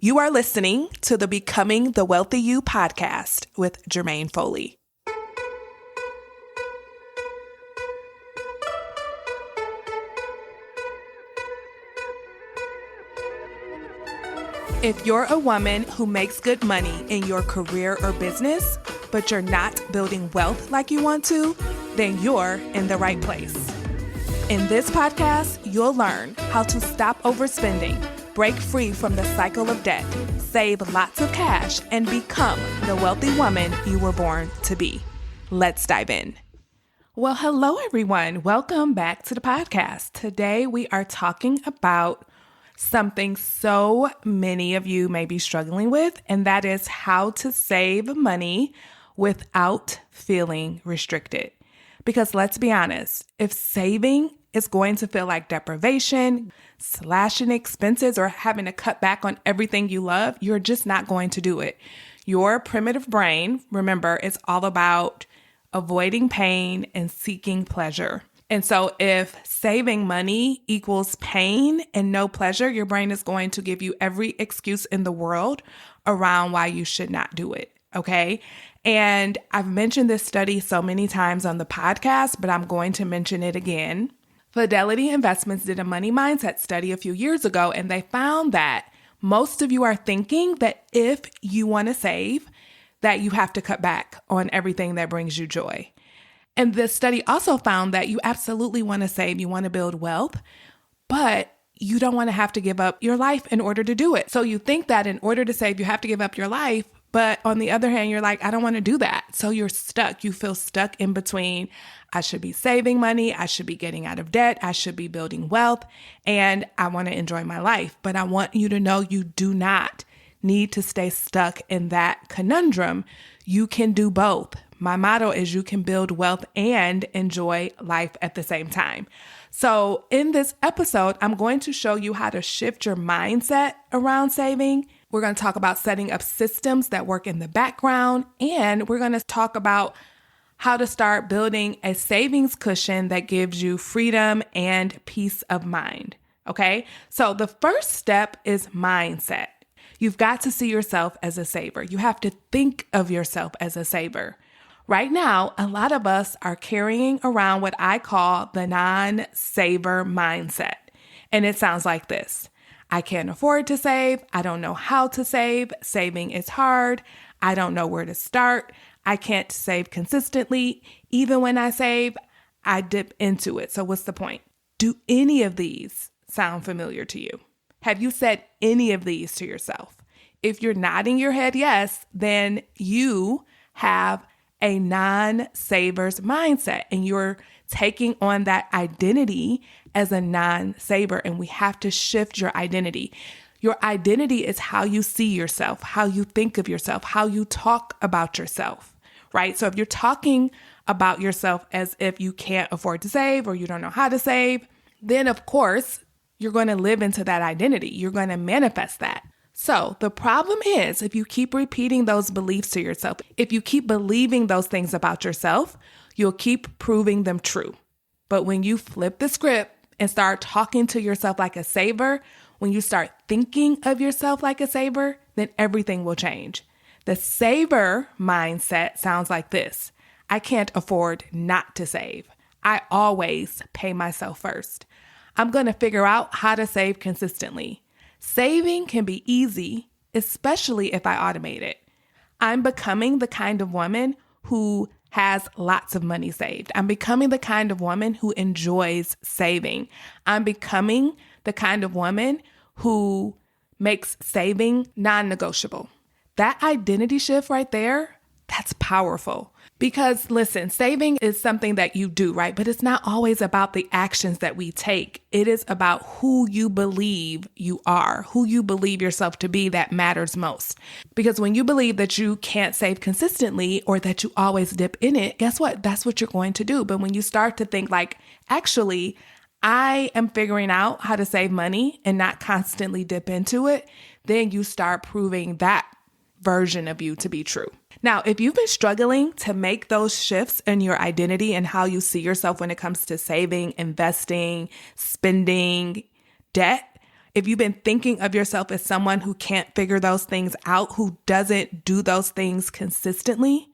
You are listening to the Becoming the Wealthy You podcast with Jermaine Foley. If you're a woman who makes good money in your career or business, but you're not building wealth like you want to, then you're in the right place. In this podcast, you'll learn how to stop overspending, break free from the cycle of debt, save lots of cash, and become the wealthy woman you were born to be. Let's dive in. Well, hello, everyone. Welcome back to the podcast. Today, we are talking about something so many of you may be struggling with, and that is how to save money without feeling restricted. Because let's be honest, if saving is going to feel like deprivation, slashing expenses, or having to cut back on everything you love, you're just not going to do it. Your primitive brain, remember, it's all about avoiding pain and seeking pleasure. And so if saving money equals pain and no pleasure, your brain is going to give you every excuse in the world around why you should not do it. Okay. And I've mentioned this study so many times on the podcast, but I'm going to mention it again. Fidelity Investments did a money mindset study a few years ago, and they found that most of you are thinking that if you want to save, that you have to cut back on everything that brings you joy. And the study also found that you absolutely want to save, you want to build wealth, but you don't want to have to give up your life in order to do it. So you think that in order to save, you have to give up your life. But on the other hand, you're like, I don't want to do that. So you're stuck. You feel stuck in between. I should be saving money. I should be getting out of debt. I should be building wealth. And I want to enjoy my life. But I want you to know you do not need to stay stuck in that conundrum. You can do both. My motto is you can build wealth and enjoy life at the same time. So in this episode, I'm going to show you how to shift your mindset around saving. We're going to talk about setting up systems that work in the background, and we're going to talk about how to start building a savings cushion that gives you freedom and peace of mind. Okay? So the first step is mindset. You've got to see yourself as a saver. You have to think of yourself as a saver. Right now, a lot of us are carrying around what I call the non-saver mindset. And it sounds like this. I can't afford to save. I don't know how to save. Saving is hard. I don't know where to start. I can't save consistently. Even when I save, I dip into it. So what's the point? Do any of these sound familiar to you? Have you said any of these to yourself? If you're nodding your head yes, then you have a non-saver's mindset, and you're taking on that identity as a non-saver, and we have to shift your identity. Your identity is how you see yourself, how you think of yourself, how you talk about yourself, right? So if you're talking about yourself as if you can't afford to save or you don't know how to save, then of course, you're going to live into that identity. You're going to manifest that. So the problem is if you keep repeating those beliefs to yourself, if you keep believing those things about yourself, you'll keep proving them true. But when you flip the script and start talking to yourself like a saver, when you start thinking of yourself like a saver, then everything will change. The saver mindset sounds like this. I can't afford not to save. I always pay myself first. I'm going to figure out how to save consistently. Saving can be easy, especially if I automate it. I'm becoming the kind of woman who has lots of money saved. I'm becoming the kind of woman who enjoys saving. I'm becoming the kind of woman who makes saving non-negotiable. That identity shift right there, that's powerful. Because listen, saving is something that you do, right? But it's not always about the actions that we take. It is about who you believe you are, who you believe yourself to be that matters most. Because when you believe that you can't save consistently or that you always dip in it, guess what? That's what you're going to do. But when you start to think like, actually, I am figuring out how to save money and not constantly dip into it, then you start proving that version of you to be true. Now, if you've been struggling to make those shifts in your identity and how you see yourself when it comes to saving, investing, spending, debt, If you've been thinking of yourself as someone who can't figure those things out, who doesn't do those things consistently,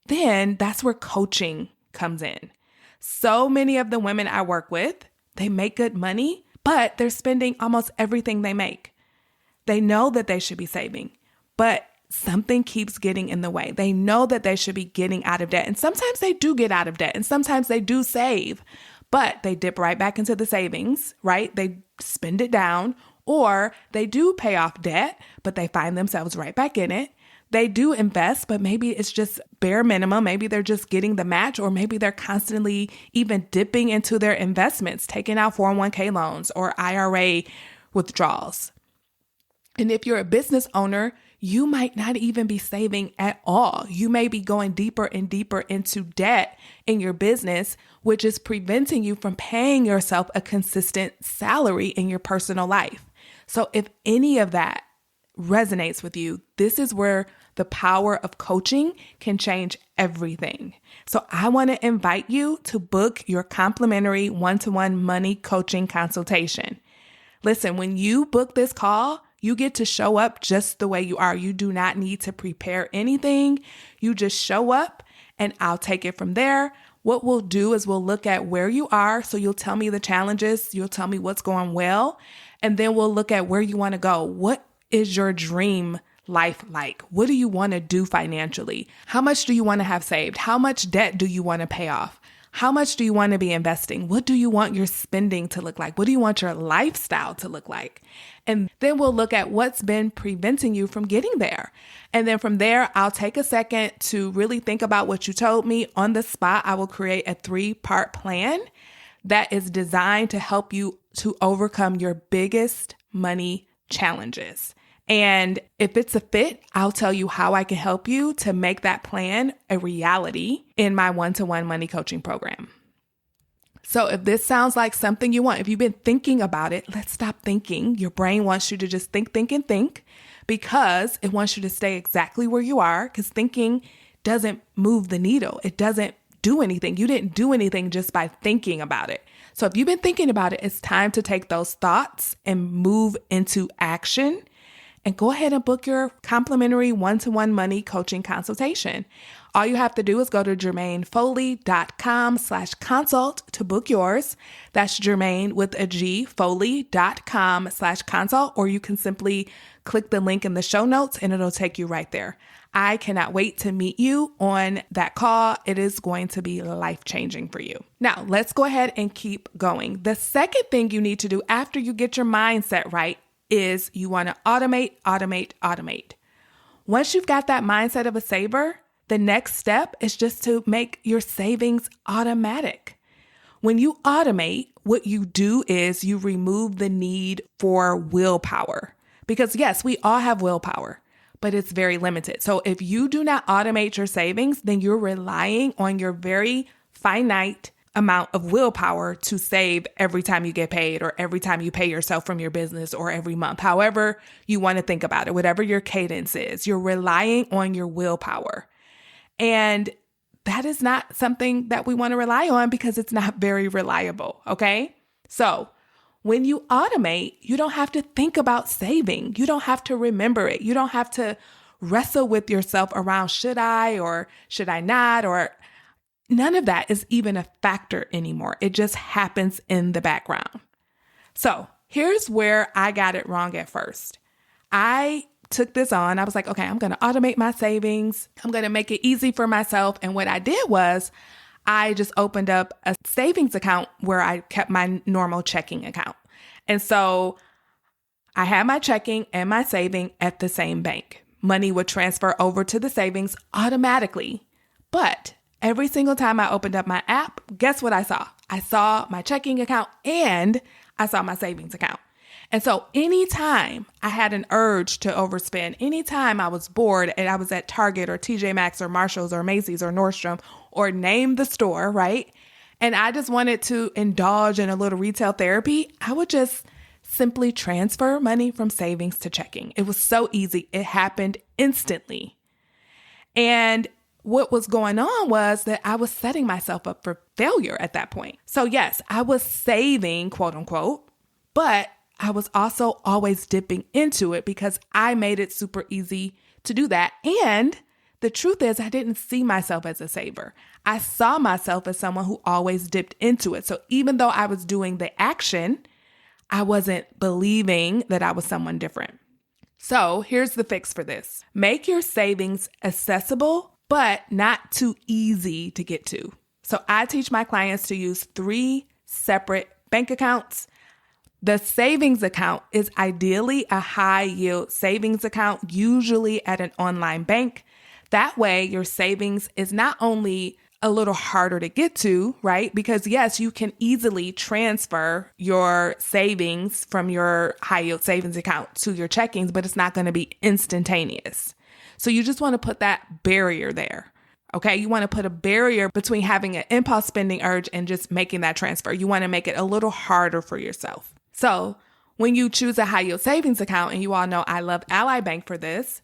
then that's where coaching comes in. So many of the women I work with, they make good money, but they're spending almost everything they make. They know that they should be saving, but something keeps getting in the way. They know that they should be getting out of debt. And sometimes they do get out of debt, and sometimes they do save, but they dip right back into the savings, right? They spend it down, or they do pay off debt, but they find themselves right back in it. They do invest, but maybe it's just bare minimum. Maybe they're just getting the match, or maybe they're constantly even dipping into their investments, taking out 401k loans or IRA withdrawals. And if you're a business owner, you might not even be saving at all. You may be going deeper and deeper into debt in your business, which is preventing you from paying yourself a consistent salary in your personal life. So if any of that resonates with you, this is where the power of coaching can change everything. So I want to invite you to book your complimentary one-to-one money coaching consultation. Listen, when you book this call, you get to show up just the way you are. You do not need to prepare anything. You just show up and I'll take it from there. What we'll do is we'll look at where you are. So you'll tell me the challenges. You'll tell me what's going well. And then we'll look at where you want to go. What is your dream life like? What do you want to do financially? How much do you want to have saved? How much debt do you want to pay off? How much do you want to be investing? What do you want your spending to look like? What do you want your lifestyle to look like? And then we'll look at what's been preventing you from getting there. And then from there, I'll take a second to really think about what you told me. On the spot, I will create a 3-part plan that is designed to help you to overcome your biggest money challenges. And if it's a fit, I'll tell you how I can help you to make that plan a reality in my one-to-one money coaching program. So if this sounds like something you want, if you've been thinking about it, let's stop thinking. Your brain wants you to just think, because it wants you to stay exactly where you are, because thinking doesn't move the needle. It doesn't do anything. You didn't do anything just by thinking about it. So if you've been thinking about it, it's time to take those thoughts and move into action. And go ahead and book your complimentary one-to-one money coaching consultation. All you have to do is go to jermainefoley.com/consult to book yours. That's Jermaine with a G, foley.com/consult, or you can simply click the link in the show notes and it'll take you right there. I cannot wait to meet you on that call. It is going to be life-changing for you. Now, let's go ahead and keep going. The second thing you need to do after you get your mindset right is you want to automate. Once you've got that mindset of a saver, the next step is just to make your savings automatic. When you automate, what you do is you remove the need for willpower. Because yes, we all have willpower, but it's very limited. So if you do not automate your savings, then you're relying on your very finite amount of willpower to save every time you get paid, or every time you pay yourself from your business, or every month, however you want to think about it, whatever your cadence is, you're relying on your willpower. And that is not something that we want to rely on because it's not very reliable. Okay. So when you automate, you don't have to think about saving. You don't have to remember it. You don't have to wrestle with yourself around should I or should I not, or none of that is even a factor anymore. It just happens in the background. So here's where I got it wrong at first. I took this on. I was like, okay, I'm going to automate my savings. I'm going to make it easy for myself. And what I did was I just opened up a savings account where I kept my normal checking account. And so I had my checking and my saving at the same bank. Money would transfer over to the savings automatically. But every single time I opened up my app, guess what I saw? I saw my checking account and I saw my savings account. And so anytime I had an urge to overspend, anytime I was bored and I was at Target or TJ Maxx or Marshall's or Macy's or Nordstrom or name the store, right? And I just wanted to indulge in a little retail therapy, I would just simply transfer money from savings to checking. It was so easy. It happened instantly. And what was going on was that I was setting myself up for failure at that point. So yes, I was saving, quote unquote, but I was also always dipping into it because I made it super easy to do that. And the truth is, I didn't see myself as a saver. I saw myself as someone who always dipped into it. So even though I was doing the action, I wasn't believing that I was someone different. So here's the fix for this. Make your savings accessible, but not too easy to get to. So I teach my clients to use 3 separate bank accounts. The savings account is ideally a high yield savings account, usually at an online bank. That way, your savings is not only a little harder to get to, right? Because yes, you can easily transfer your savings from your high yield savings account to your checkings, but it's not going to be instantaneous. So you just want to put that barrier there. Okay, you want to put a barrier between having an impulse spending urge and just making that transfer. You want to make it a little harder for yourself. So when you choose a high yield savings account, and you all know I love Ally Bank for this,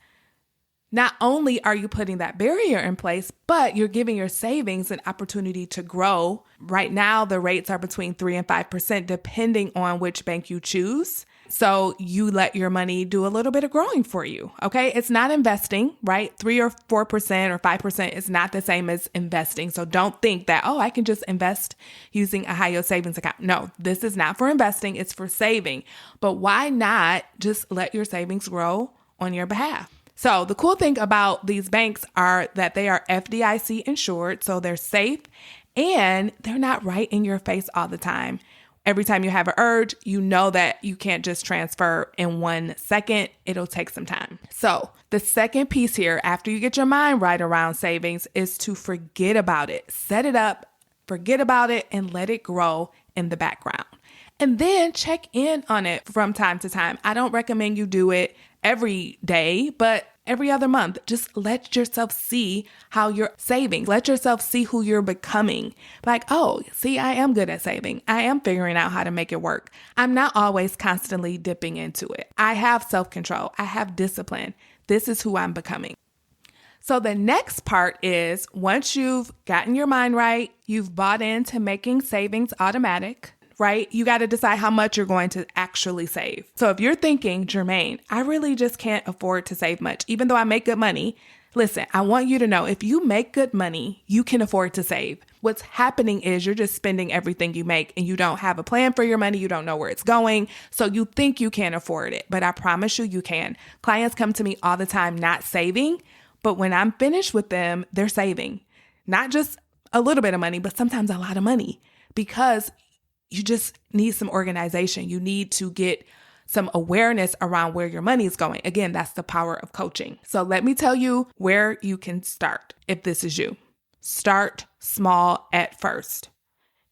not only are you putting that barrier in place, but you're giving your savings an opportunity to grow. Right now, the rates are between 3 and 5%, depending on which bank you choose. So you let your money do a little bit of growing for you. Okay. It's not investing, right? 3 or 4% or 5% is not the same as investing. So don't think that, I can just invest using a high yield savings account. No, this is not for investing. It's for saving. But why not just let your savings grow on your behalf? So the cool thing about these banks are that they are FDIC insured, so they're safe and they're not right in your face all the time. Every time you have an urge, you know that you can't just transfer in 1 second. It'll take some time. So the second piece here, after you get your mind right around savings, is to forget about it. Set it up, forget about it, and let it grow in the background. And then check in on it from time to time. I don't recommend you do it every day, but every other month. Just let yourself see how you're saving. Let yourself see who you're becoming. Like, see, I am good at saving. I am figuring out how to make it work. I'm not always constantly dipping into it. I have self-control. I have discipline. This is who I'm becoming. So the next part is, once you've gotten your mind right, you've bought into making savings automatic, right? You got to decide how much you're going to actually save. So if you're thinking, Jermaine, I really just can't afford to save much, even though I make good money. Listen, I want you to know, if you make good money, you can afford to save. What's happening is you're just spending everything you make and you don't have a plan for your money. You don't know where it's going. So you think you can't afford it, but I promise you can. Clients come to me all the time not saving, but when I'm finished with them, they're saving. Not just a little bit of money, but sometimes a lot of money, because you just need some organization. You need to get some awareness around where your money is going. Again, that's the power of coaching. So let me tell you where you can start if this is you. Start small at first.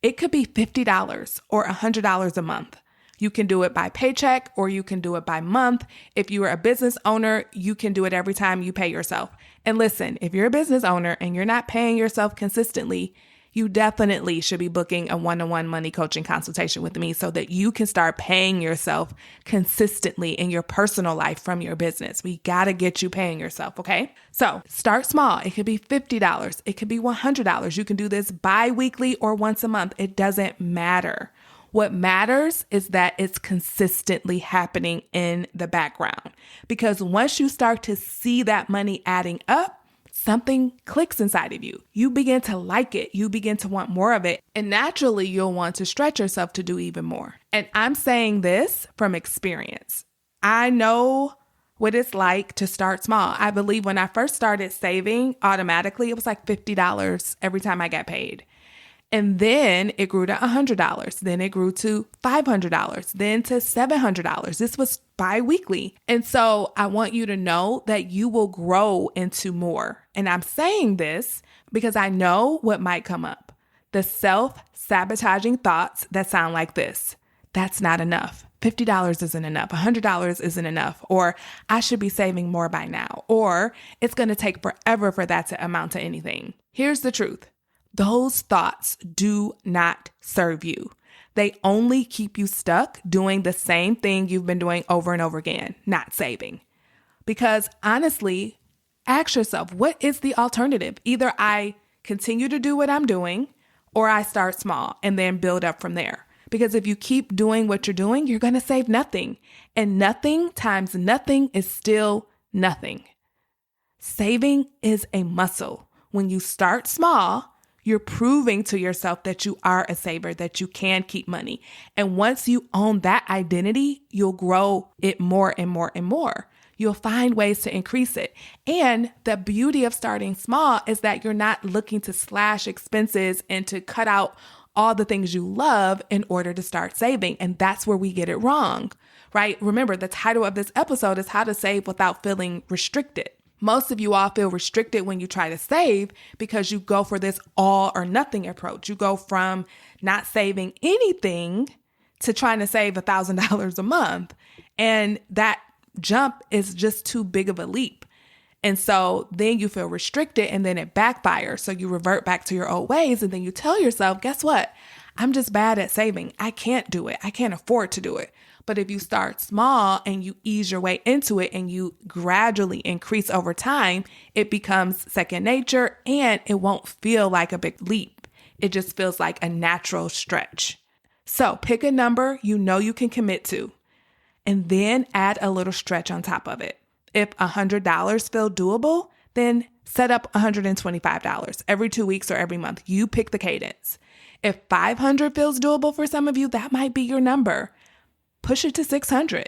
It could be $50 or $100 a month. You can do it by paycheck or you can do it by month. If you are a business owner, you can do it every time you pay yourself. And listen, if you're a business owner and you're not paying yourself consistently, you definitely should be booking a one-on-one money coaching consultation with me so that you can start paying yourself consistently in your personal life from your business. We got to get you paying yourself, okay? So start small. It could be $50. It could be $100. You can do this bi-weekly or once a month. It doesn't matter. What matters is that it's consistently happening in the background. Because once you start to see that money adding up, something clicks inside of you. You begin to like it. You begin to want more of it. And naturally, you'll want to stretch yourself to do even more. And I'm saying this from experience. I know what it's like to start small. I believe when I first started saving automatically, it was like $50 every time I got paid. And then it grew to $100. Then it grew to $500, then to $700. This was bi-weekly. And so I want you to know that you will grow into more. And I'm saying this because I know what might come up. The self-sabotaging thoughts that sound like this. That's not enough. $50 isn't enough. $100 isn't enough. Or I should be saving more by now. Or it's going to take forever for that to amount to anything. Here's the truth. Those thoughts do not serve you. They only keep you stuck doing the same thing you've been doing over and over again, not saving. Because honestly, ask yourself, what is the alternative? Either I continue to do what I'm doing or I start small and then build up from there. Because if you keep doing what you're doing, you're going to save nothing. And nothing times nothing is still nothing. Saving is a muscle. When you start small, you're proving to yourself that you are a saver, that you can keep money. And once you own that identity, you'll grow it more and more and more. You'll find ways to increase it. And the beauty of starting small is that you're not looking to slash expenses and to cut out all the things you love in order to start saving. And that's where we get it wrong, right? Remember, the title of this episode is How to Save Without Feeling Restricted. Most of you all feel restricted when you try to save because you go for this all or nothing approach. You go from not saving anything to trying to save $1,000 a month. And that jump is just too big of a leap. And so then you feel restricted and then it backfires. So you revert back to your old ways and then you tell yourself, guess what? I'm just bad at saving. I can't do it. I can't afford to do it. But if you start small and you ease your way into it and you gradually increase over time, it becomes second nature and it won't feel like a big leap. It just feels like a natural stretch. So pick a number you know you can commit to and then add a little stretch on top of it. If $100 feel doable, then set up $125 every 2 weeks or every month. You pick the cadence. If $500 feels doable for some of you, that might be your number. Push it to $600.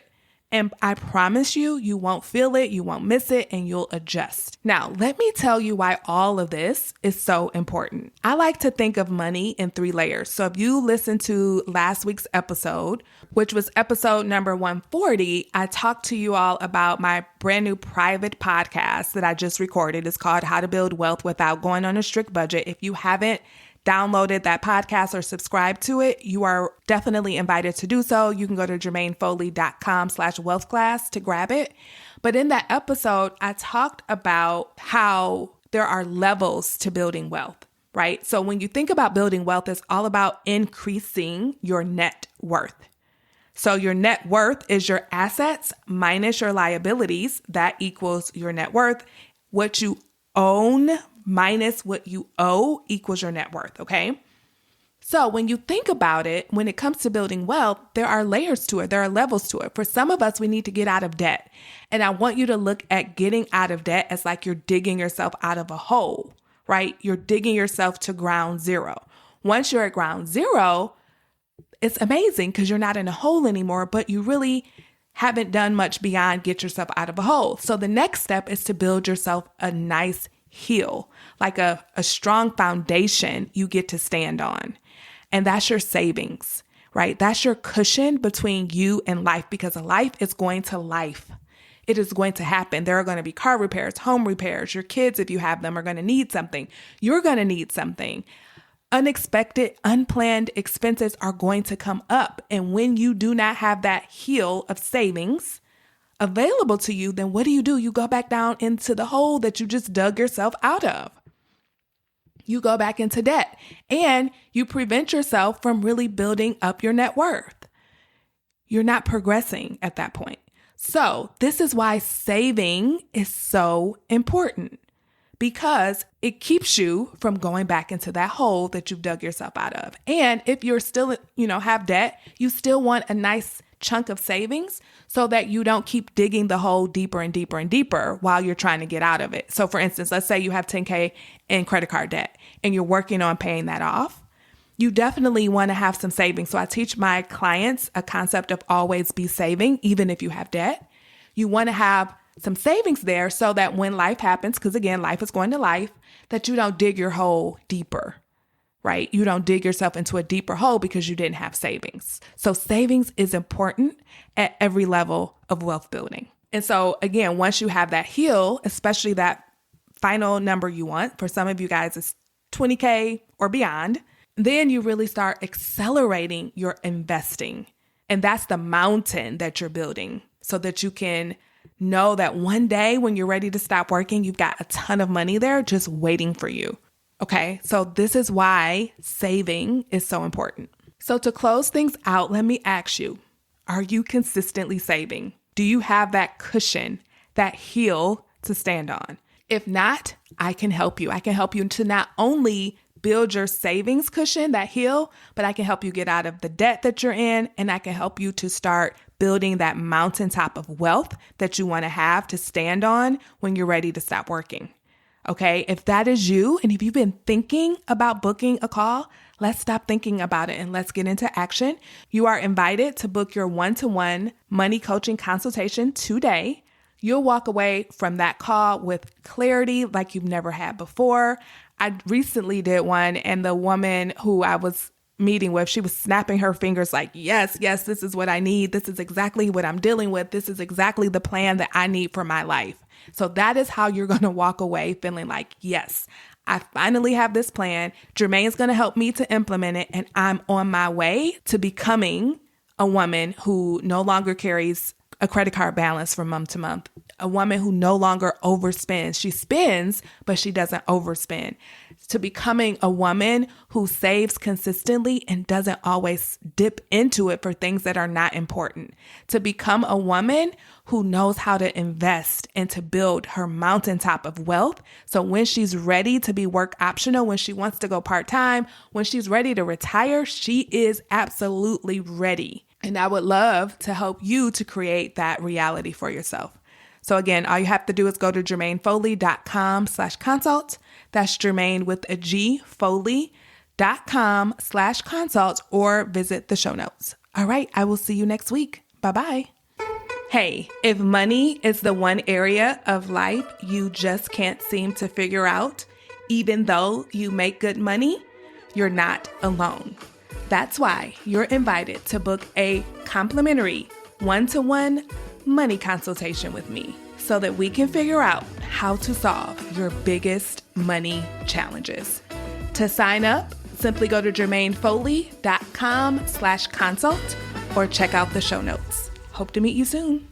And I promise you, you won't feel it, you won't miss it, and you'll adjust. Now, let me tell you why all of this is so important. I like to think of money in 3 layers. So if you listen to last week's episode, which was episode number 140, I talked to you all about my brand new private podcast that I just recorded. It's called How to Build Wealth Without Going on a Strict Budget. If you haven't downloaded that podcast or subscribed to it, you are definitely invited to do so. You can go to jermainefoley.com/wealthclass to grab it. But in that episode, I talked about how there are levels to building wealth, right? So when you think about building wealth, it's all about increasing your net worth. So your net worth is your assets minus your liabilities. That equals your net worth. What you own minus what you owe equals your net worth, okay? So when you think about it, when it comes to building wealth, there are layers to it. There are levels to it. For some of us, we need to get out of debt. And I want you to look at getting out of debt as like you're digging yourself out of a hole, right? You're digging yourself to ground zero. Once you're at ground zero, it's amazing because you're not in a hole anymore, but you really haven't done much beyond get yourself out of a hole. So the next step is to build yourself a nice hill, like a strong foundation you get to stand on. And that's your savings, right? That's your cushion between you and life, because life is going to life. It is going to happen. There are going to be car repairs, home repairs. Your kids, if you have them, are going to need something. You're going to need something. Unexpected, unplanned expenses are going to come up. And when you do not have that hill of savings available to you, then what do? You go back down into the hole that you just dug yourself out of. You go back into debt and you prevent yourself from really building up your net worth. You're not progressing at that point. So this is why saving is so important, because it keeps you from going back into that hole that you've dug yourself out of. And if you're still, have debt, you still want a nice chunk of savings so that you don't keep digging the hole deeper and deeper and deeper while you're trying to get out of it. So for instance, let's say you have $10K in credit card debt and you're working on paying that off. You definitely want to have some savings. So I teach my clients a concept of always be saving, even if you have debt. You want to have some savings there so that when life happens, because again, life is going to life, that you don't dig your hole deeper. Right? You don't dig yourself into a deeper hole because you didn't have savings. So savings is important at every level of wealth building. And so again, once you have that hill, especially that final number you want, for some of you guys it's 20K or beyond, then you really start accelerating your investing. And that's the mountain that you're building so that you can know that one day when you're ready to stop working, you've got a ton of money there just waiting for you. Okay, so this is why saving is so important. So to close things out, let me ask you, are you consistently saving? Do you have that cushion, that hill to stand on? If not, I can help you. I can help you to not only build your savings cushion, that hill, but I can help you get out of the debt that you're in, and I can help you to start building that mountaintop of wealth that you want to have to stand on when you're ready to stop working. Okay, if that is you, and if you've been thinking about booking a call, let's stop thinking about it and let's get into action. You are invited to book your one-to-one money coaching consultation today. You'll walk away from that call with clarity like you've never had before. I recently did one, and the woman who I was meeting with, she was snapping her fingers like, yes, this is what I need. This is exactly what I'm dealing with. This is exactly the plan that I need for my life. So that is how you're going to walk away feeling like, yes, I finally have this plan. Jermaine's going to help me to implement it. And I'm on my way to becoming a woman who no longer carries a credit card balance from month to month, a woman who no longer overspends. She spends, but she doesn't overspend. To becoming a woman who saves consistently and doesn't always dip into it for things that are not important. To become a woman who knows how to invest and to build her mountaintop of wealth. So when she's ready to be work optional, when she wants to go part-time, when she's ready to retire, she is absolutely ready. And I would love to help you to create that reality for yourself. So again, all you have to do is go to jermainefoley.com/consult. That's Jermaine with a G, Foley.com/consult, or visit the show notes. All right, I will see you next week. Bye-bye. Hey, if money is the one area of life you just can't seem to figure out, even though you make good money, you're not alone. That's why you're invited to book a complimentary one-to-one money consultation with me so that we can figure out how to solve your biggest money challenges. To sign up, simply go to jermainefoley.com/consult or check out the show notes. Hope to meet you soon.